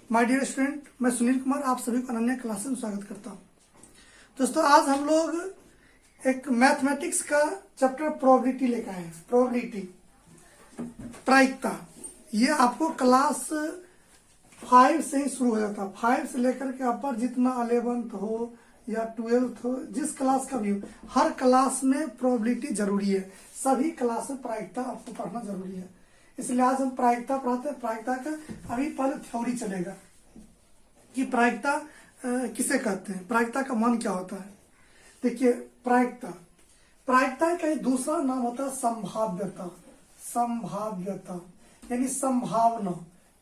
My dear student, मैं सुनील कुमार आप सभी को अनन्या क्लासेस में स्वागत करता हूं। दोस्तों, आज हम लोग एक मैथमेटिक्स का चैप्टर प्रोबेबिलिटी लेकर आए हैं। प्रोबेबिलिटी, प्रायिकता। ये आपको क्लास 5 से ही शुरू हो जाता है। 5 से लेकर के अपर जितना 11th हो या 12th हो, जिस क्लास का भी हो, हर क्लास में प्रोबेबिलिटी जरूरी है। सभी क्लास में प्रायिकता आपको पढ़ना जरूरी है। इसलिए आज हम प्रायिकता पढ़ाते हैं। प्रायिकता का अभी पहले थ्योरी चलेगा कि प्रायिकता किसे कहते हैं, प्रायिकता का मान क्या होता है। देखिए, प्रायिकता का एक दूसरा नाम होता है संभाव्यता। संभाव्यता यानी संभावना।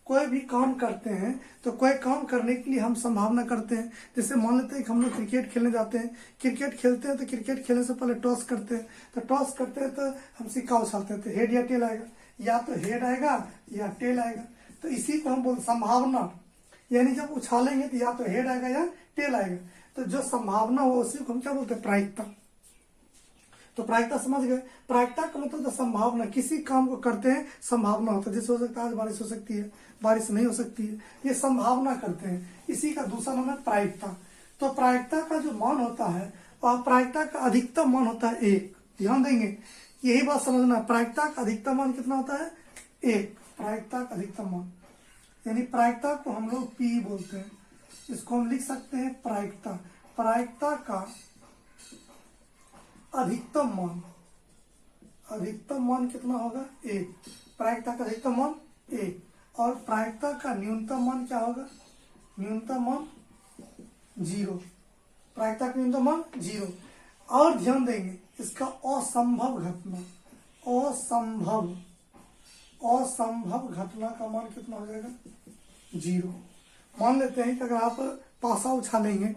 कोई भी काम करते हैं तो कोई काम करने के लिए हम संभावना करते हैं। जैसे मान लेते हैं कि हम लोग क्रिकेट खेलने जाते हैं। क्रिकेट खेलते हैं तो क्रिकेट खेलने से पहले टॉस करते हैं। तो टॉस करते हैं तो हम सिक्का उछालते हैं, तो हेड या टेल आएगा, या तो हेड आएगा या टेल आएगा। तो इसी को हम बोलते संभावना, यानी जब उछालेंगे तो या तो हेड आएगा या टेल आएगा। तो जो संभावना हो उसी को हम क्या बोलते हैं, प्रायिकता। तो प्रायिकता समझ गए। प्रायिकता का मतलब संभावना, किसी काम को करते हैं संभावना होता है। जैसे हो सकता है आज बारिश हो सकती है, बारिश नहीं हो सकती है, ये संभावना करते हैं। इसी का दूसरा नाम है प्रायिकता। तो प्रायिकता का जो मान होता है और प्रायिकता का अधिकतम मान होता है 1। ध्यान देंगे, यही बात समझना। प्रायिकता का अधिकतम मान कितना होता है, 1। प्रायिकता का अधिकतम मान यानी प्रायिकता को हम लोग पी बोलते हैं। इसको हम लिख सकते हैं प्रायिकता। प्रायिकता का अधिकतम मान, अधिकतम मान कितना होगा, 1। प्रायिकता का अधिकतम मान 1। और प्रायिकता का न्यूनतम मान क्या होगा, न्यूनतम मान 0। प्रायिकता का न्यूनतम मान 0। और ध्यान देंगे, इसका असंभव घटना, असंभव घटना का मान कितना हो जाएगा, 0। मान लेते हैं कि अगर आप पासा उछालेंगे,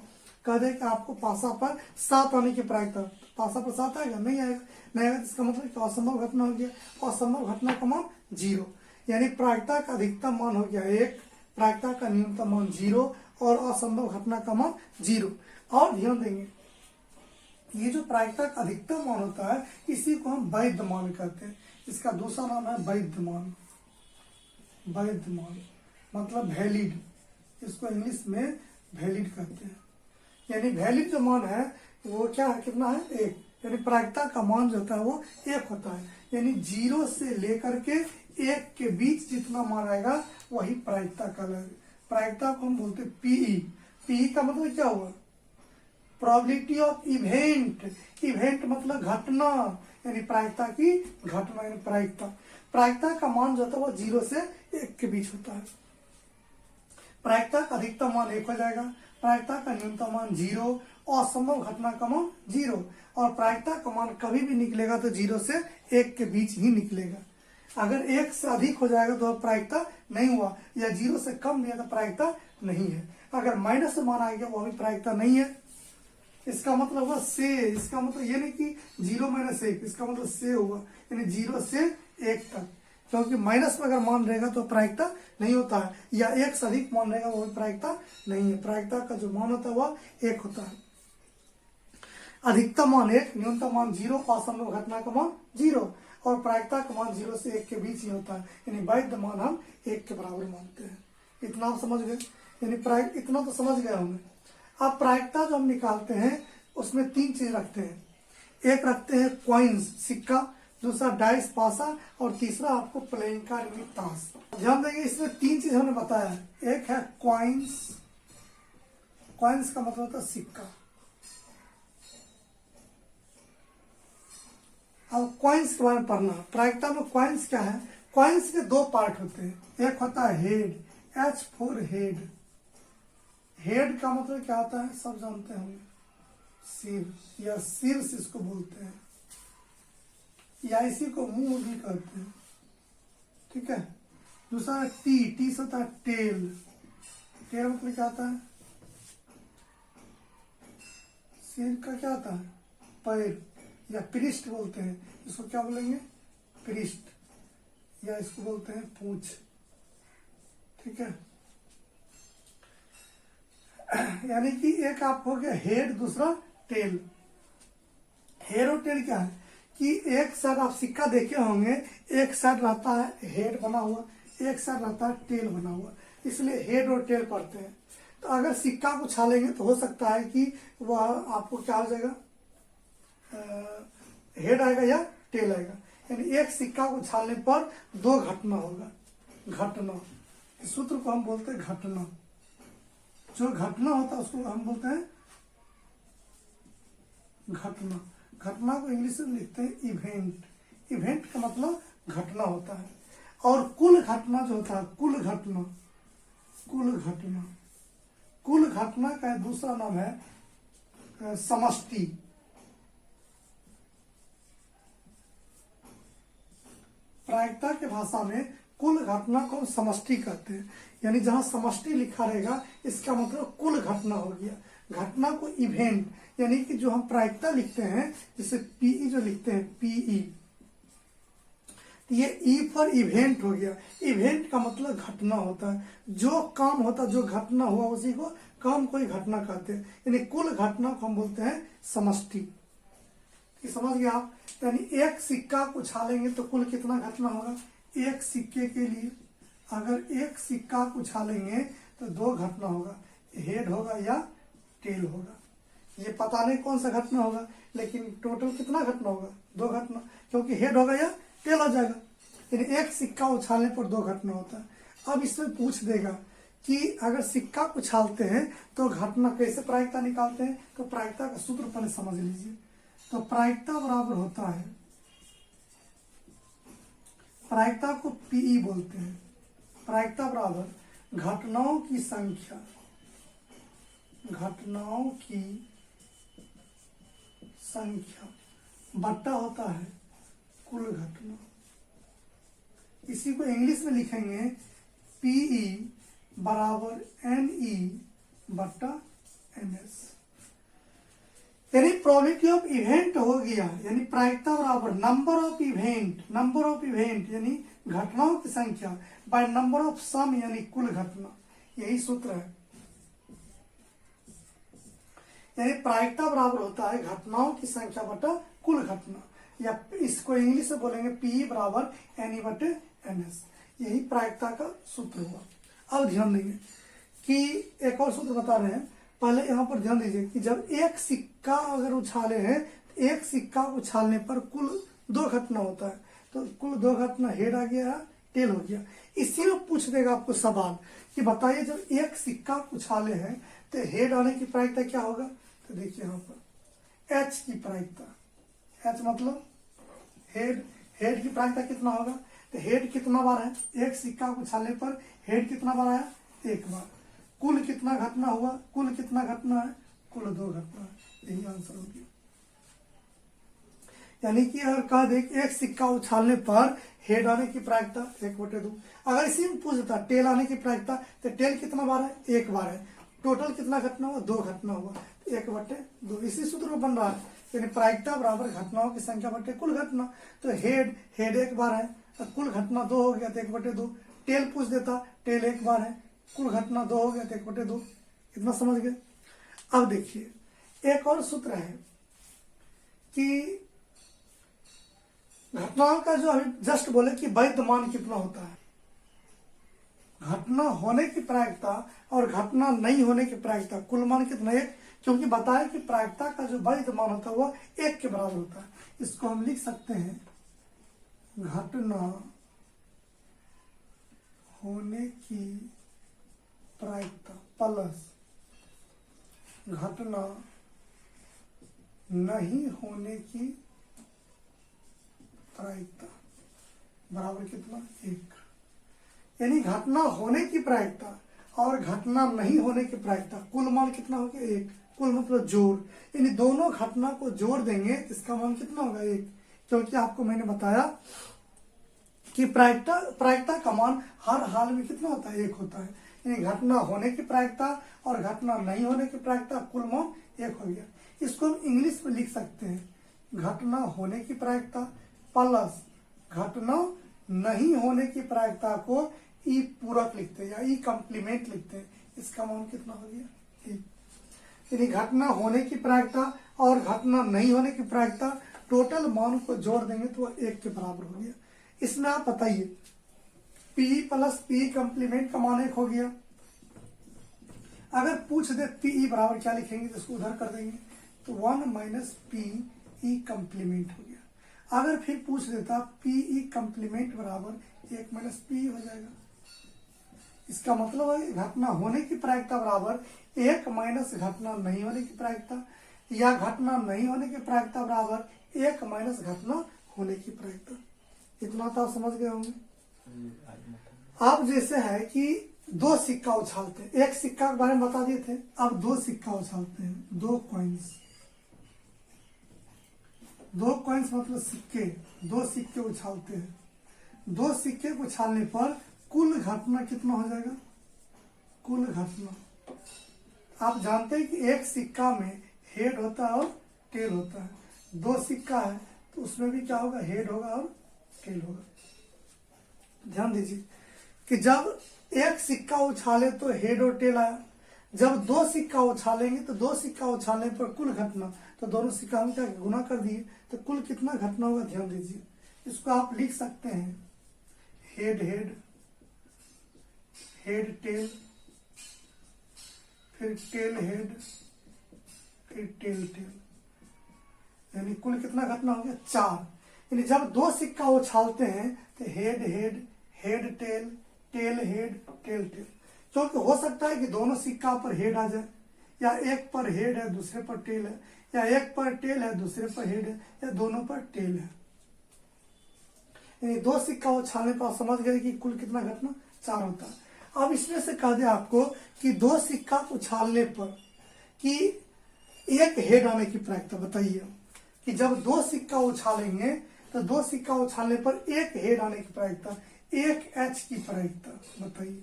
कह दे कि आपको पासा पर 7 आने की प्रायिकता, पासा पर 7 आएगा, नहीं आएगा। नहीं आएगा, इसका मतलब कि असंभव घटना हो गया। असंभव घटना का मान 0। यानी प्रायिकता का अधिकतम मान हो गया 1, प्रायिकता का न्यूनतम मान 0 और असंभव घटना का मान 0। और ध्यान देंगे, ये जो प्रायिकता का अधिकतम मान होता है इसी को हम वैध मान कहते हैं। इसका दूसरा नाम है वैध मान। वैध मान मतलब वैलिड, इसको इंग्लिश में वैलिड कहते हैं। यानी वैलिड जो मान है वो क्या है, कितना है, 1। यानी प्रायिकता का मान जो होता है वो 1 होता है। यानी 0 से लेकर के 1 के बीच जितना मान आएगा वही प्रायिकता का। प्रायिकता को हम बोलते हैं पीई। पीई का मतलब क्या हुआ, प्रोबेबिलिटी ऑफ इवेंट। इवेंट मतलब घटना, यानी प्रायिकता की घटना यानी प्रायिकता। प्रायिकता का मान जो होता है वो 0 से 1 के बीच होता है। प्रायिकता का अधिकतम मान 1 हो जाएगा, प्रायिकता का न्यूनतम मान 0, असंभव घटना का मान 0। और प्रायिकता का मान कभी भी निकलेगा तो 0 से 1 के बीच ही निकलेगा। अगर 1 से अधिक हो जाएगा तो प्रायिकता नहीं हुआ, या 0 से कम दिया तो प्रायिकता नहीं है। अगर माइनस मान आ गया वो भी प्रायिकता नहीं है। इसका मतलब हुआ से, इसका मतलब ये नहीं कि 0 - 1, इसका मतलब से हुआ, यानी 0 से 1 तक। क्योंकि माइनस में अगर मान रहेगा तो प्रायिकता नहीं होता है, या 1 से अधिक मान रहेगा वो प्रायिकता नहीं है। प्रायिकता का जो मान होता है वह 1 होता है। अधिकतम मान 1, न्यूनतम मान 0, असंभव घटना का मान 0 और प्रायिकता का मान 0 से 1 के बीच ही होता है। यानी वैध मान हम 1 के बराबर मानते हैं। इतना आप समझ गए, यानी इतना तो समझ गए होंगे। अब प्रायिकता जो हम निकालते हैं उसमें 3 चीज रखते हैं। एक रखते हैं कॉइन्स, सिक्का, दूसरा डाइस, पासा, और तीसरा आपको प्लेइंग कार्ड यानी ताश। ध्यान देंगे, इसमें 3 चीज हमने बताया है। एक है कॉइन्स, कॉइन्स का मतलब होता है सिक्का। अब कॉइन्स के बारे में पढ़ना। प्रायिकता में कॉइन्स क्या है, कॉइन्स के 2 पार्ट होते हैं। एक होता है head, H for head. Head का मतलब क्या होता है, सब जानते हैं, सिर या शीर्ष इसको बोलते हैं, या इसी को मुंह भी कहते हैं। ठीक है। दूसरा है टी से होता है टेल। टेल मतलब क्या होता है, सिर का क्या होता है, पैर, या पृष्ठ बोलते हैं। इसको क्या बोलेंगे, पृष्ठ, या इसको बोलते हैं पूंछ। ठीक है। यानी कि एक आप हो गया हेड, दूसरा टेल। हेड और टेल क्या है कि एक साइड आप सिक्का देखे होंगे, एक साइड रहता है हेड बना हुआ, एक साइड रहता है टेल बना हुआ। इसलिए हेड और टेल पढ़ते हैं। तो अगर सिक्का को उछालेंगे तो हो सकता है कि वह आपको क्या हो जाएगा, हेड आएगा या टेल आएगा। यानी एक सिक्का को उछालने पर दो घटना होगा। घटना, इस सूत्र को हम बोलते हैं घटना। जो घटना होता है उसको हम बोलते हैं घटना। घटना को इंग्लिश में लिखते हैं इवेंट। इवेंट का मतलब घटना होता है। और कुल घटना जो होता है, कुल घटना, कुल घटना, कुल घटना का दूसरा नाम है समष्टि। प्रायिकता के भाषा में कुल घटना को समष्टि कहते हैं। यानी जहां समष्टि लिखा रहेगा इसका मतलब कुल घटना हो गया। घटना को इवेंट, यानी कि जो हम प्रायिकता लिखते हैं जैसे पीई जो लिखते हैं पीई, ये ई पर इवेंट हो गया। इवेंट का मतलब घटना होता है। जो काम होता है, जो घटना हुआ उसी को काम कोई घटना कहते हैं। यानी कुल घटना को हम बोलते हैं समष्टि। समझ गए आप। यानी एक सिक्का को उछालेंगे तो कुल कितना घटना होगा। एक सिक्के के लिए अगर एक सिक्का को उछालेंगे तो दो घटना होगा, हेड होगा या टेल होगा। ये पता नहीं कौन सा घटना होगा, लेकिन टोटल कितना घटना होगा, दो घटना, क्योंकि हेड होगा या टेल हो जाएगा। यानी एक सिक्का उछालने पर दो घटना होता है। अब इसमें पूछ देगा कि अगर सिक्का को उछालते हैं तो घटना कैसे प्रायिकता निकालते हैं। तो प्रायिकता का सूत्र पहले समझ लीजिए। तो प्रायिकता बराबर होता है, प्रायिकता को पीई बोलते हैं। प्रायिकता बराबर घटनाओं की संख्या, घटनाओं की संख्या बट्टा होता है कुल घटना। इसी को इंग्लिश में लिखेंगे पीई बराबर एनई बट्टा एनएस। यानी प्रोबेबिलिटी ऑफ इवेंट हो गया, यानी प्रायिकता बराबर number of event, number of event यानी घटनाओं की संख्या बाय नंबर ऑफ सम यानी कुल घटना। यही सूत्र है। यानी प्रायिकता बराबर होता है घटनाओं की संख्या बटा कुल घटना, या इसको इंग्लिश में बोलेंगे पी बराबर एन ई बटे एन एस। यही प्रायिकता का सूत्र हुआ। अब ध्यान देंगे कि एक और सूत्र बता रहे हैं। पहले यहाँ पर ध्यान दीजिए कि जब एक सिक्का अगर उछाले हैं तो एक सिक्का उछालने पर कुल दो घटना होता है। तो कुल दो घटना हेड आ गया, टेल हो गया। इसी में पूछ देगा आपको सवाल कि बताइए जब एक सिक्का उछाले हैं तो हेड आने की प्रायिकता क्या होगा। तो देखिए यहाँ पर एच की प्रायिकता, एच मतलब हेड, हेड की प्रायिकता कितना होगा। तो हेड कितना बार है, एक सिक्का उछालने पर हेड कितना बार आया, एक बार। कुल कितना घटना हुआ, कुल कितना घटना है, कुल दो घटना है। यही आंसर हो गया। यानी कि अगर कह दे कि एक सिक्का उछालने पर हेड आने की प्रायिकता 1/2। अगर इसी में पूछ देता टेल आने की प्रायिकता, तो टेल कितना बार है, एक बार है। टोटल कितना घटना हुआ, दो घटना हुआ, 1/2। इसी सूत्र में बन रहा है। यानी प्रायिकता बराबर घटनाओं की संख्या बटे कुल घटना। तो हेड, हेड एक बार है तो कुल घटना दो हो गया तो 1/2। टेल पूछ देता, टेल एक बार है, कुल घटना दो हो गया तो 1/2। इतना समझ गए। अब देखिए एक और सूत्र है कि घटनाओं का जो अभी जस्ट बोले कि वैध मान कितना होता है। घटना होने की प्रायिकता और घटना नहीं होने की प्रायिकता, कुल मान कितना, एक। क्योंकि बताया कि प्रायिकता का जो वैध मान होता है वह 1 के बराबर होता है। इसको हम लिख सकते हैं घटना होने की प्रायिकता प्लस घटना नहीं होने की प्रायिकता बराबर कितना, 1। यानी घटना होने की प्रायिकता और घटना नहीं होने की प्रायिकता, कुल मान कितना हो गया, 1। कुल मतलब जोड़, यानी दोनों घटना को जोड़ देंगे इसका मान कितना होगा, 1। क्योंकि आपको मैंने बताया कि प्रायिकता का मान हर हाल में कितना होता है, 1 होता है। यानी घटना होने की प्रायिकता और घटना नहीं होने की प्रायिकता कुल मान 1 हो गया। इसको हम इंग्लिश में लिख सकते हैं घटना होने की प्रायिकता प्लस घटना नहीं होने की प्रायिकता को ई पूरक लिखते हैं या ई कॉम्प्लीमेंट लिखते हैं। इसका मान कितना हो गया, 1। यानी घटना होने की प्रायिकता और घटना नहीं होने की प्रायिकता टोटल मान को जोड़ देंगे तो 1 के बराबर हो गया। इसमें आप बताइए पी प्लस पी कंप्लीमेंट का मान 1 हो गया। अगर पूछ दे पीई बराबर क्या लिखेंगे तो इसको उधर कर देंगे, तो 1 माइनस पीई कंप्लीमेंट हो गया। अगर फिर पूछ देता पीई कंप्लीमेंट बराबर 1 माइनस पी हो जाएगा। इसका मतलब है घटना होने की प्रायिकता बराबर 1 माइनस घटना नहीं होने की प्रायिकता, या घटना नहीं होने की प्रायिकता बराबर 1 माइनस घटना होने की प्रायिकता। इतना तो आप समझ गए होंगे। अब जैसे है कि 2 सिक्का उछालते हैं, एक सिक्का के बारे में बता दिए थे, अब 2 सिक्का उछालते हैं, 2 कॉइन्स। 2 कॉइन्स मतलब सिक्के, 2 सिक्के उछालते हैं। 2 सिक्के को उछालने पर कुल घटना कितना हो जाएगा? कुल घटना आप जानते हैं कि एक सिक्का में हेड होता है और टेल होता है। 2 सिक्का है तो उसमें भी क्या होगा? हेड होगा और टेल होगा। ध्यान दीजिए कि जब एक सिक्का उछाले तो हेड और टेल आया, जब 2 सिक्का उछालेंगे तो 2 सिक्का उछालने पर कुल घटना, तो दोनों सिक्का हम क्या गुना कर दिए, तो कुल कितना घटना होगा? ध्यान दीजिए, इसको आप लिख सकते हैं हेड हेड, हेड टेल, फिर टेल हेड, फिर टेल टेल, यानी कुल कितना घटना हो गया? 4। यानी जब 2 सिक्का उछालते हैं तो head head, head tail, tail head, tail tail. क्योंकि हो सकता है कि दोनों सिक्का पर हेड आ जाए, या एक पर हेड है दूसरे पर टेल है, या एक पर टेल है दूसरे पर हेड है, या दोनों पर टेल है। यानी 2 सिक्का उछालने पर आप समझ गए कि कुल कितना घटना? 4 होता है। अब इसमें से कह दे आपको कि 2 सिक्का उछालने पर कि एक हेड आने की प्रायिकता बताइए, कि जब 2 सिक्का उछालेंगे तो 2 सिक्का उछालने पर एक हेड आने की प्रायिकता, 1 एच की प्रायिकता बताइए।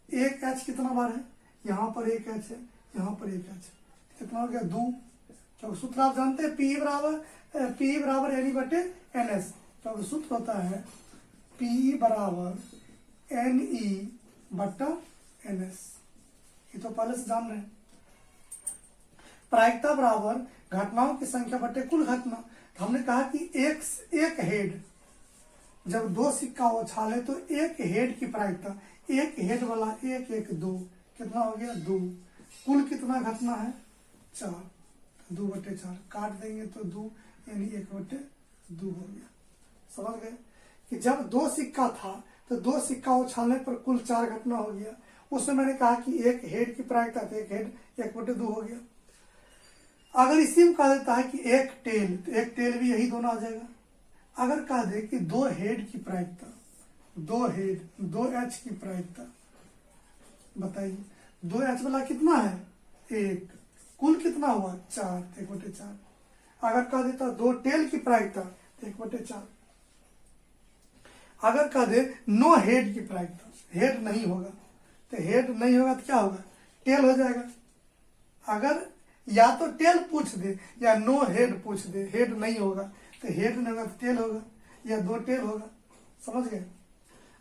1 एच कितना बार है? यहाँ पर 1 एच है, यहाँ पर 1 एच, कितना हो गया? 2। तो सूत्र आप जानते हैं पी बराबर एन ई बटे एन एस। तो सूत्र होता है पी बराबर एन ई बटा एन एस, ये तो पहले से जान रहे हैं। प्रायिकता बराबर घटनाओं की संख्या बटे कुल घटना। तो हमने कहा कि एक हेड, जब 2 सिक्का उछाले तो एक हेड की प्रायिकता, एक हेड वाला 1 1 2, कितना हो गया? 2। कुल कितना घटना है? 4। 2 बटे 4 काट देंगे तो 2, यानी 1 बटे 2 हो गया। समझ गए कि जब 2 सिक्का था तो 2 सिक्का उछालने पर कुल 4 घटना हो गया। उसमें मैंने कहा कि एक हेड की प्रायिकता, तो एक हेड 1 बटे 2 हो गया। अगर इसी में कहा देता है कि एक टेल, तो एक टेल भी यही दोनों आ जाएगा। अगर कहा दे कि 2 हेड की प्रायिकता, 2 हेड, 2 एच की प्रायिकता बताइए। 2 एच वाला कितना है? 1। कुल कितना हुआ? 4, 1 बटे 4। अगर कह देता 2 टेल की प्रायिकता, तो 1 बटे 4। अगर कह दे नो हेड की प्रायिकता, हेड नहीं होगा, तो हेड नहीं होगा तो क्या होगा? टेल हो जाएगा। अगर या तो टेल पूछ दे या नो हेड पूछ दे, हेड नहीं होगा, तो हेड नहीं होगा तो टेल होगा, या 2 टेल होगा। समझ गए?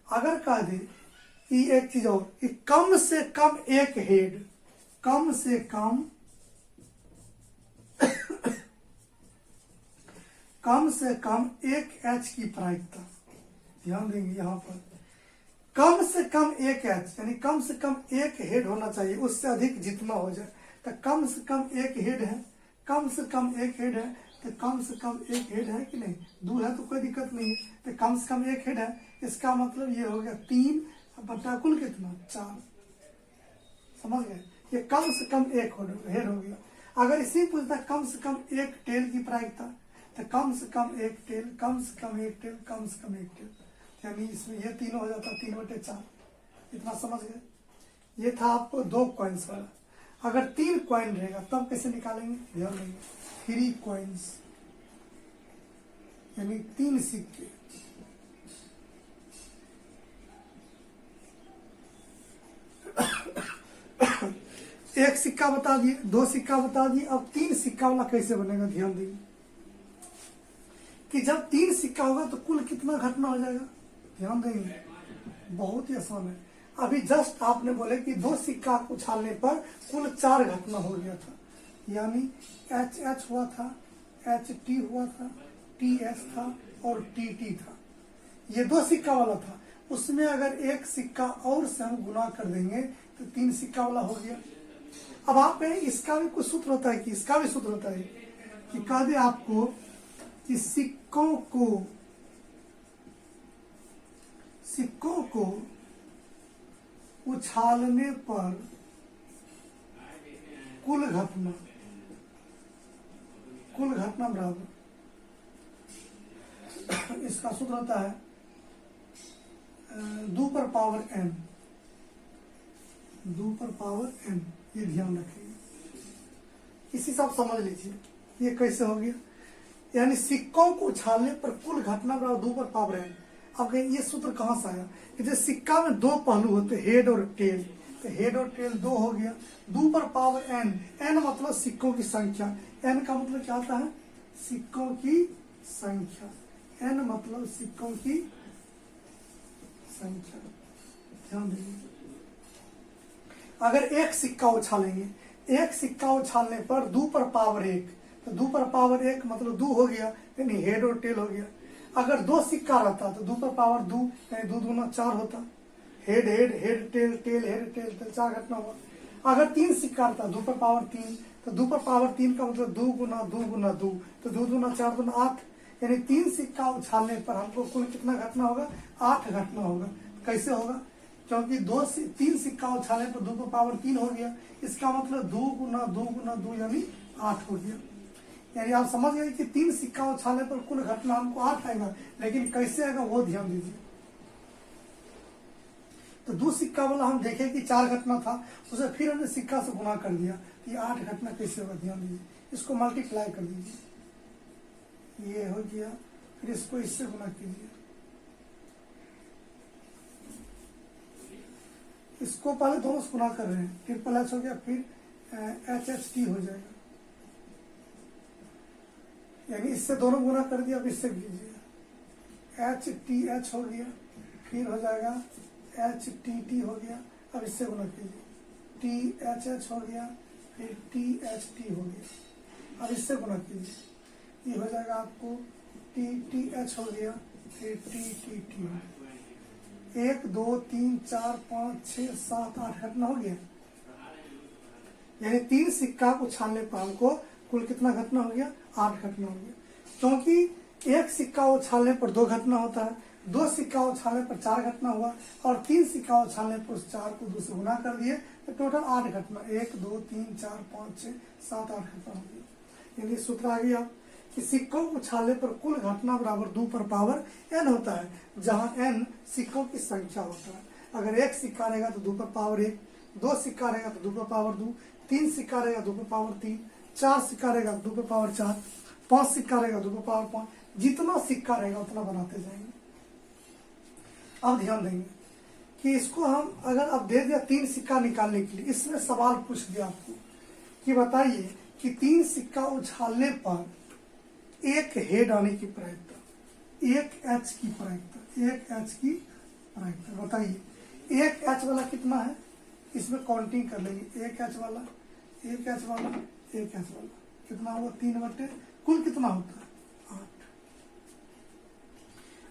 अगर कह दे कि एक चीज और, कि कम से कम एक हेड, कम से कम कम से कम 1 एच की प्रायिकता, ध्यान देंगे यहाँ पर कम से कम 1 एच, यानी कम से कम एक हेड होना चाहिए, उससे अधिक जितना हो जाए। तो कम से कम एक हेड है, कम से कम एक हेड है, तो कम से कम एक हेड है कि नहीं? 2 है तो कोई दिक्कत नहीं है, तो कम से कम एक हेड है। इसका मतलब ये हो गया 3 बटा कुल कितना? 4। समझ गए? ये कम से कम एक हेड हो गया। अगर इसी पूछता कम से कम एक टेल की प्रायिकता, तो कम से कम एक टेल, कम से कम एक टेल, कम से कम एक टेल, यानी इसमें ये तीनों हो जाता 3 बटे 4। इतना समझ गए? ये था आपको 2 कॉइन्स वाला। अगर 3 कॉइन रहेगा तब कैसे निकालेंगे? ध्यान देंगे, 3 कॉइन्स, यानी 3 सिक्के। एक सिक्का बता दिए, 2 सिक्का बता दिए, अब 3 सिक्का वाला कैसे बनेगा? ध्यान देंगे कि जब 3 सिक्का होगा तो कुल कितना घटना हो जाएगा? ध्यान देंगे, बहुत ही आसान है। अभी जस्ट आपने बोले कि 2 सिक्का उछालने पर कुल 4 घटना हो गया था, यानी एच एच हुआ था, एच टी हुआ था, टी एस था और टी टी था। ये 2 सिक्का वाला था। उसमें अगर एक सिक्का और से हम गुना कर देंगे तो 3 सिक्का वाला हो गया। अब आप कहें इसका भी कुछ सूत्र होता है कि इसका भी सूत्र होता है कि कह दे आपको कि सिक्कों को उछालने पर कुल घटना बराबर, इसका सूत्र होता है 2 पर पावर n, ये ध्यान रखिए, इसी से आप समझ लीजिए ये कैसे हो गया। यानी सिक्कों को उछालने पर कुल घटना बराबर 2 पर पावर n। अब कहें ये सूत्र कहां से आया? जैसे सिक्का में 2 पहलू होते, हेड और टेल, तो हेड और टेल 2 हो गया। 2 पर पावर n, n मतलब सिक्कों की संख्या, n का मतलब क्या होता है? सिक्कों की संख्या, n मतलब सिक्कों की संख्या। ध्यान दीजिए, अगर एक सिक्का उछालेंगे, एक सिक्का उछालने पर 2 पर पावर 1, तो 2 पर पावर 1 मतलब 2 हो गया, यानी हेड और टेल हो गया। अगर 2 सिक्का रहता तो 2 पर पावर 2, यानी 2 दूना 4 होता, head head head tail tail head tail tail, 4 घटना हुआ। अगर 3 सिक्का रहता 2 पर पावर 3, तो 2 पर पावर 3 का मतलब 2 गुना 2 गुना 2, तो 2 दूना 4 दूना 8, यानी 3 सिक्का उछालने पर हमको कुल कितना घटना होगा? 8 घटना होगा। कैसे होगा? क्योंकि 3 सिक्का उछालने पर 2 पर पावर 3 हो गया, इसका मतलब 2 गुना 2 गुना 2 यानी 8 हो गया। यानी आप समझ गए कि 3 सिक्का उछालने पर कुल घटना हमको 8 आएगा, लेकिन कैसे आएगा वो ध्यान दीजिए। तो 2 सिक्का वाला हम देखें कि 4 घटना था, उसे फिर हमने सिक्का से गुना कर दिया, तो ये 8 घटना कैसे होगा? ध्यान दीजिए, इसको मल्टीप्लाई कर दीजिए, ये हो गया, फिर इसको इससे गुना कीजिए, इसको पहले दोनों से गुना कर रहे हैं, ट्रिपल एच हो गया, फिर HHT हो जाएगा, यानी इससे दोनों गुना कर दिया। अब इससे कीजिए, HTH हो गया, फिर हो जाएगा HTT हो गया, अब इससे गुना कीजिए, THH हो गया, फिर THT हो गया, अब इससे गुना कीजिए, ये हो जाएगा आपको TTH हो गया, फिर TTT हो गया। 1 2 3 4 5 6 7 8 घटना हो गया, यानी 3 सिक्का को उछालने पर हमको कुल कितना घटना हो गया? 8 घटना हो गया। क्योंकि एक सिक्का उछालने पर 2 घटना होता है, 2 सिक्का उछालने पर 4 घटना हुआ, और 3 सिक्का उछालने पर उस 4 को 2 से गुना कर दिए, तो टोटल 8 घटना, 1 2 3 4 5 6 7 8 घटना हो गया। यानी सूत्र आ गया कि सिक्कों को उछालने पर कुल घटना बराबर 2 पर पावर n होता है, जहां n सिक्कों की संख्या होता है। अगर एक सिक्का रहेगा तो 2 पर पावर 1, 2 सिक्का रहेगा तो 2 पर पावर 2, 3 सिक्का रहेगा 2 पर पावर 3, 4 सिक्का रहेगा 2 पर पावर 4, 5 सिक्का रहेगा 2 पर पावर 5, जितना सिक्का रहेगा उतना बनाते जाएंगे। अब ध्यान देंगे कि इसको हम अगर अब दे दिया 3 सिक्का निकालने के लिए, इसमें सवाल पूछ दिया आपको कि बताइए कि 3 सिक्का उछालने पर एक हेड आने की प्रायिकता, 1 H की प्रायिकता, 1 H की प्रायिकता बताइए। 1 H वाला कितना है? इसमें काउंटिंग कर लेंगे, 1 H वाला, 1 H वाला, 1 H वाला कितना हुआ? 3 बटे कुल कितना होता है? 8।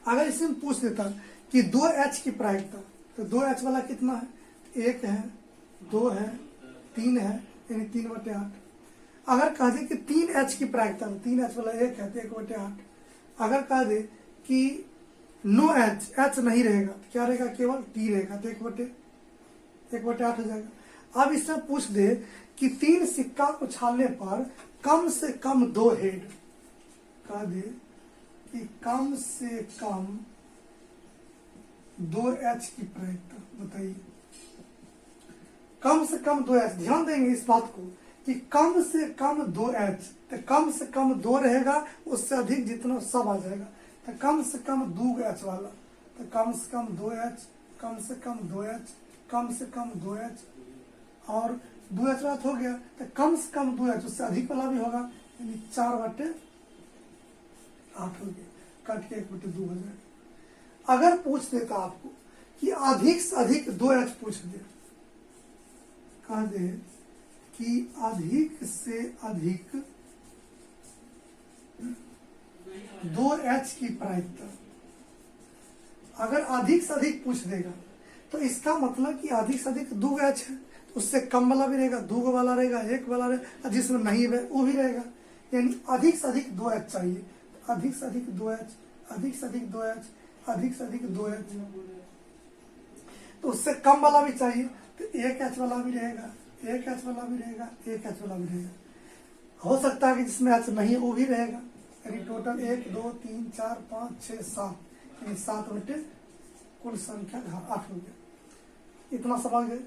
अगर इसमें पूछ देता कि 2 H की प्रायिकता, तो 2 H वाला कितना है? 1 है, 2 है, 3 है, यानी 3 बटे 8। अगर कह दे कि 3 H की प्रायिकता, 3 H वाला 1 है तो 1 बटे 8। अगर कह दे कि नो H नहीं रहेगा तो क्या रहेगा? केवल T रहेगा, तो 1 बटे 8 हो जाएगा। अब इससे पूछ दे कि 3 सिक्का उछालने पर कम से कम 2 हेड, कह दे कि कम से कम 2 H की प्रायिकता बताइए। कम से कम 2 H, ध्यान देंगे इस बात को कि कम से कम 2 H, तो कम से कम 2 रहेगा, उससे अधिक जितना सब आ जाएगा, तो कम से कम 2 H वाला, तो कम से कम 2 H, कम से कम 2 H, कम से कम 2 H, और 2 H वाला हो गया, तो कम से कम 2 H, उससे अधिक वाला भी होगा, यानी 4 बटे 8 हो गया, कट के 1 बटे 2 हो जाएगा। अगर पूछ देता आपको कि अधिक से अधिक 2 H पूछ दे, कह दे कि अधिक से अधिक 2 H की प्रायिकता, अगर अधिक से अधिक पूछ देगा तो इसका मतलब कि अधिक से अधिक 2 एच है, तो उससे कम वाला भी रहेगा, 2 वाला रहेगा, 1 वाला रहेगा, जिसमें नहीं है वो भी रहेगा। यानी अधिक से अधिक 2 एच चाहिए, अधिक से अधिक 2 एच, अधिक से अधिक 2 एच, अधिक से अधिक 2 एच। तो उससे कम वाला भी चाहिए तो 1 एच वाला भी रहेगा, 1 एच वाला भी रहेगा, 1 एच वाला भी रहेगा। हो सकता है कि जिसमें एच नहीं है वो भी रहेगा। यानी टोटल 1 2 3 4 5 6 7, यानी 7 बटे कुल संख्या 8 हो गया। इतना समझ गए।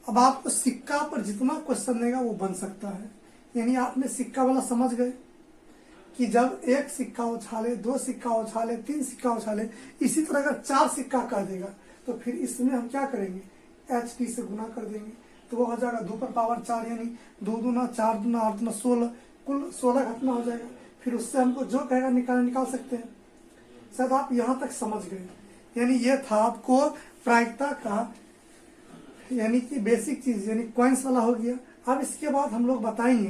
अब आपको सिक्का पर जितना क्वेश्चन देगा वो बन सकता है। यानी आपने सिक्का वाला समझ गए कि जब 1 सिक्का उछाले, 2 सिक्का उछाले, 3 सिक्का उछाले, इसी तरह अगर 4 सिक्का कर देगा तो फिर इसमें हम क्या करेंगे, एच टी से गुना कर देंगे, तो वो हो जाएगा 2 पर पावर 4, यानी 2 दूना 4 दूना 8 दूना 16, कुल 16 घटना हो जाएगा। फिर उससे हमको जो कहेगा निकाल सकते हैं। शायद आप यहां तक समझ गए। यानी ये था आपको प्रायिकता का यानी कि बेसिक चीज, यानी कॉइन्स वाला हो गया। अब इसके बाद हम लोग बताएंगे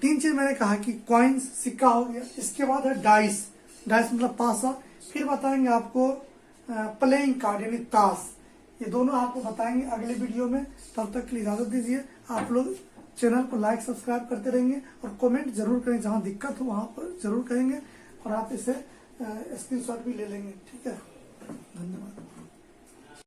3 चीज मैंने कहा कि कॉइन्स, सिक्का हो गया, इसके बाद है डाइस, डाइस मतलब पासा, फिर बताएंगे आपको प्लेइंग कार्ड यानी ताश। ये दोनों आपको बताएंगे अगले वीडियो में। तब तक के लिए इजाजत दीजिए। आप लोग चैनल को लाइक सब्सक्राइब करते रहेंगे और कमेंट जरूर करें, जहां दिक्कत हो वहां पर जरूर कहेंगे और आप इसे स्क्रीनशॉट भी ले लेंगे। ठीक है, धन्यवाद।